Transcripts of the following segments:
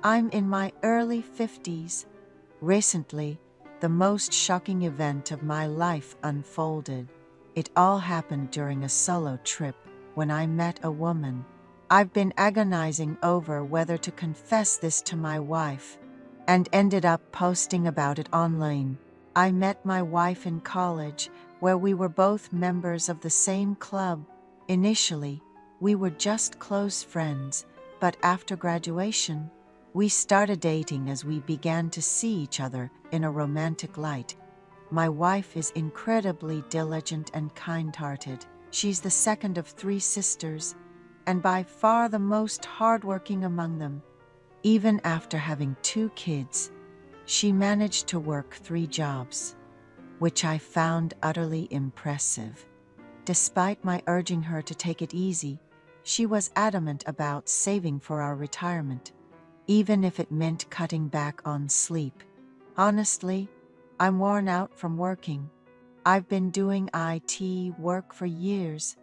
I'm in my early 50s. Recently, the most shocking event of my life unfolded. It all happened during a solo trip when I met a woman. I've been agonizing over whether to confess this to my wife and ended up posting about it online. I met my wife in college, where we were both members of the same club. Initially, we were just close friends, but after graduation, we started dating as we began to see each other in a romantic light. My wife is incredibly diligent and kind-hearted. She's the second of 3 sisters, and by far the most hardworking among them. Even after having 2 kids, she managed to work 3 jobs, which I found utterly impressive. Despite my urging her to take it easy, she was adamant about saving for our retirement, even if it meant cutting back on sleep. Honestly, I'm worn out from working. I've been doing IT work for years,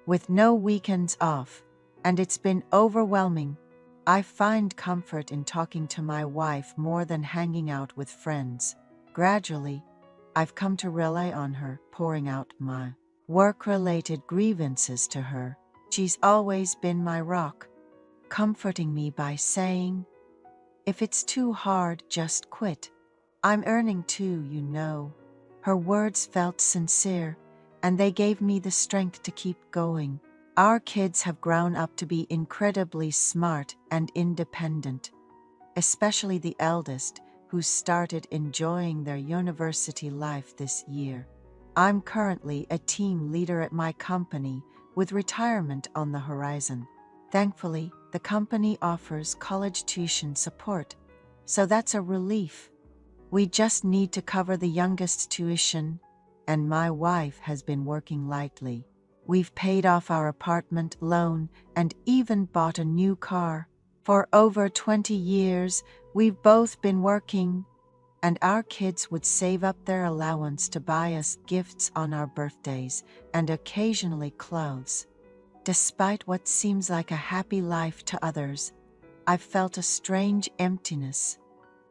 with no weekends off, and it's been overwhelming. I find comfort in talking to my wife more than hanging out with friends. Gradually, I've come to rely on her, pouring out my work-related grievances to her. She's always been my rock, comforting me by saying, "If it's too hard, just quit. I'm earning too, you know." Her words felt sincere, and they gave me the strength to keep going. Our kids have grown up to be incredibly smart and independent, especially the eldest, who started enjoying their university life this year. I'm currently a team leader at my company, with retirement on the horizon. Thankfully, the company offers college tuition support, so that's a relief. We just need to cover the youngest's tuition, and my wife has been working lightly. We've paid off our apartment loan and even bought a new car. For over 20 years, we've both been working, and our kids would save up their allowance to buy us gifts on our birthdays and occasionally clothes. Despite what seems like a happy life to others, I've felt a strange emptiness.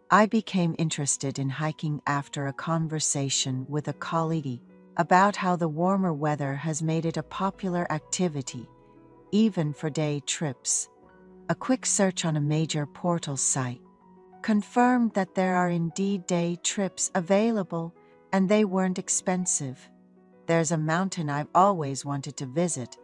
I became interested in hiking after a conversation with a colleague about how the warmer weather has made it a popular activity, even for day trips. A quick search on a major portal site confirmed that there are indeed day trips available, and they weren't expensive. There's a mountain I've always wanted to visit,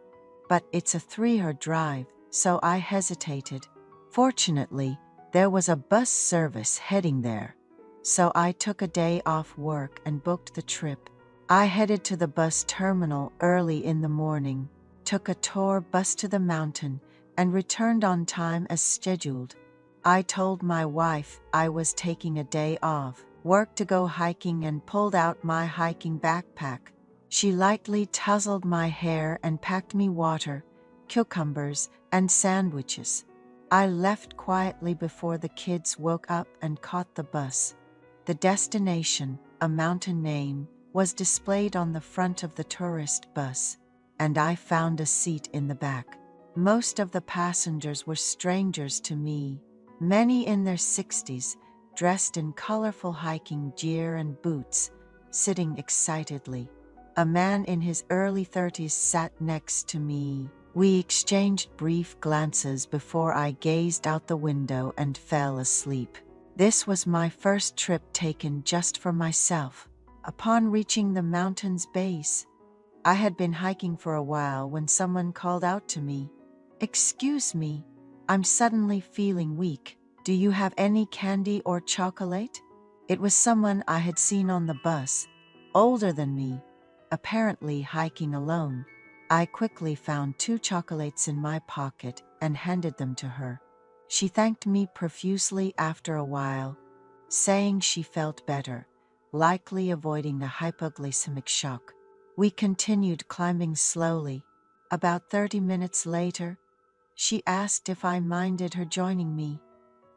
but it's a 3-hour drive, so I hesitated. Fortunately, there was a bus service heading there, so I took a day off work and booked the trip. I headed to the bus terminal early in the morning, took a tour bus to the mountain, and returned on time as scheduled. I told my wife I was taking a day off work to go hiking and pulled out my hiking backpack. She lightly tousled my hair and packed me water, cucumbers, and sandwiches. I left quietly before the kids woke up and caught the bus. The destination, a mountain name, was displayed on the front of the tourist bus, and I found a seat in the back. Most of the passengers were strangers to me, many in their 60s, dressed in colorful hiking gear and boots, sitting excitedly. A man in his early 30s sat next to me. We exchanged brief glances before I gazed out the window and fell asleep. This was my first trip taken just for myself. Upon reaching the mountain's base, I had been hiking for a while when someone called out to me, "Excuse me, I'm suddenly feeling weak. Do you have any candy or chocolate?" It was someone I had seen on the bus, older than me, apparently hiking alone. I quickly found 2 chocolates in my pocket and handed them to her. She thanked me profusely after a while, saying she felt better, likely avoiding a hypoglycemic shock. We continued climbing slowly. About 30 minutes later, she asked if I minded her joining me.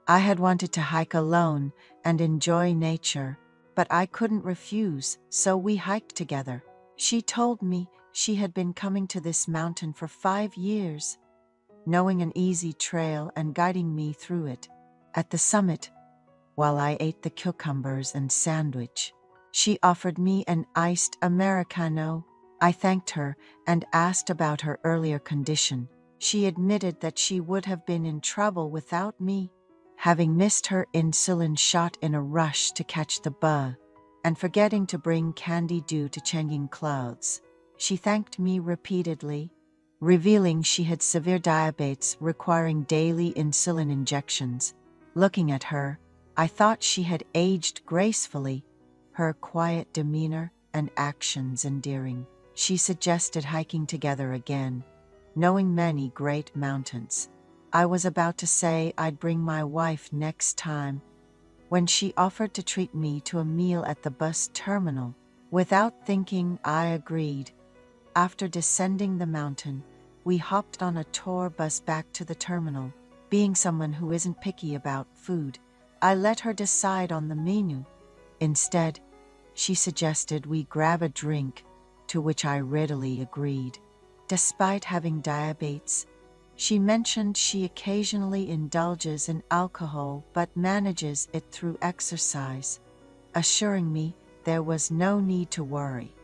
I had wanted to hike alone and enjoy nature, but I couldn't refuse, so we hiked together. She told me she had been coming to this mountain for 5 years, knowing an easy trail and guiding me through it. At the summit, while I ate the cucumbers and sandwich, she offered me an iced Americano. I thanked her and asked about her earlier condition. She admitted that she would have been in trouble without me, having missed her insulin shot in a rush to catch the bus, and forgetting to bring candy due to changing clothes. She thanked me repeatedly, revealing she had severe diabetes requiring daily insulin injections. Looking at her, I thought she had aged gracefully, her quiet demeanor and actions endearing. She suggested hiking together again, knowing many great mountains. I was about to say I'd bring my wife next time, when she offered to treat me to a meal at the bus terminal. Without thinking, I agreed. After descending the mountain, we hopped on a tour bus back to the terminal. Being someone who isn't picky about food, I let her decide on the menu. Instead, she suggested we grab a drink, to which I readily agreed. Despite having diabetes, she mentioned she occasionally indulges in alcohol but manages it through exercise, assuring me there was no need to worry.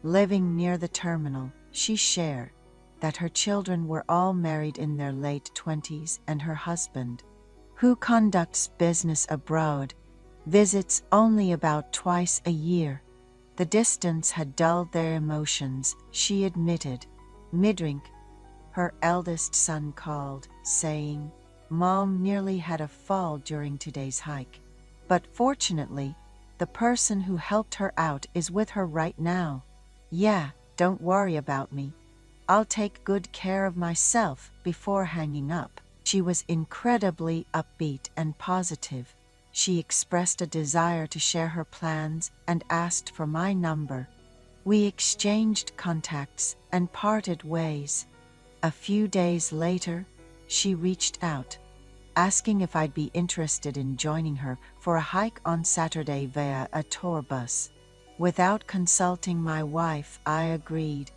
Living near the terminal, she shared that her children were all married in their late 20s and her husband, who conducts business abroad, visits only about twice a year. The distance had dulled their emotions, she admitted. Mid-drink, her eldest son called, saying, "Mom nearly had a fall during today's hike. But fortunately, the person who helped her out is with her right now. Yeah, don't worry about me. I'll take good care of myself." Before hanging up, she was incredibly upbeat and positive. She expressed a desire to share her plans and asked for my number. We exchanged contacts and parted ways. A few days later, she reached out, asking if I'd be interested in joining her for a hike on Saturday via a tour bus. Without consulting my wife, I agreed.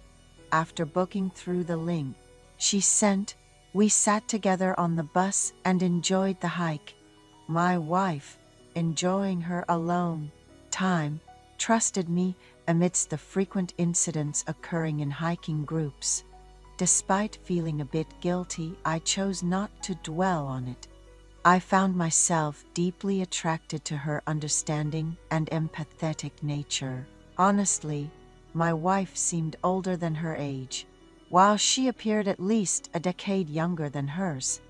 After booking through the link she sent, we sat together on the bus and enjoyed the hike. My wife, enjoying her alone time, trusted me amidst the frequent incidents occurring in hiking groups. Despite feeling a bit guilty, I chose not to dwell on it. I found myself deeply attracted to her understanding and empathetic nature. Honestly, my wife seemed older than her age, while she appeared at least a decade younger than hers.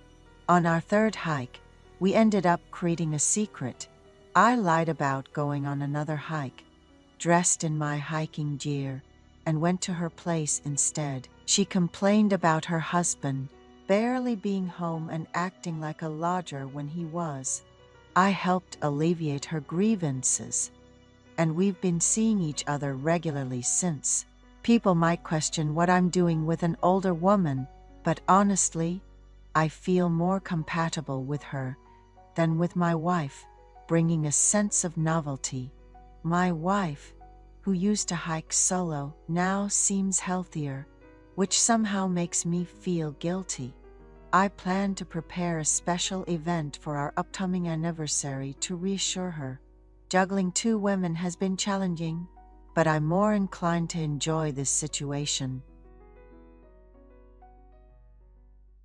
On our third hike, we ended up creating a secret. I lied about going on another hike, dressed in my hiking gear, and went to her place instead. She complained about her husband barely being home and acting like a lodger when he was. I helped alleviate her grievances, and we've been seeing each other regularly since. People might question what I'm doing with an older woman, but honestly, I feel more compatible with her than with my wife, bringing a sense of novelty. My wife, who used to hike solo, now seems healthier, which somehow makes me feel guilty. I plan to prepare a special event for our upcoming anniversary to reassure her. Juggling two women has been challenging, but I'm more inclined to enjoy this situation.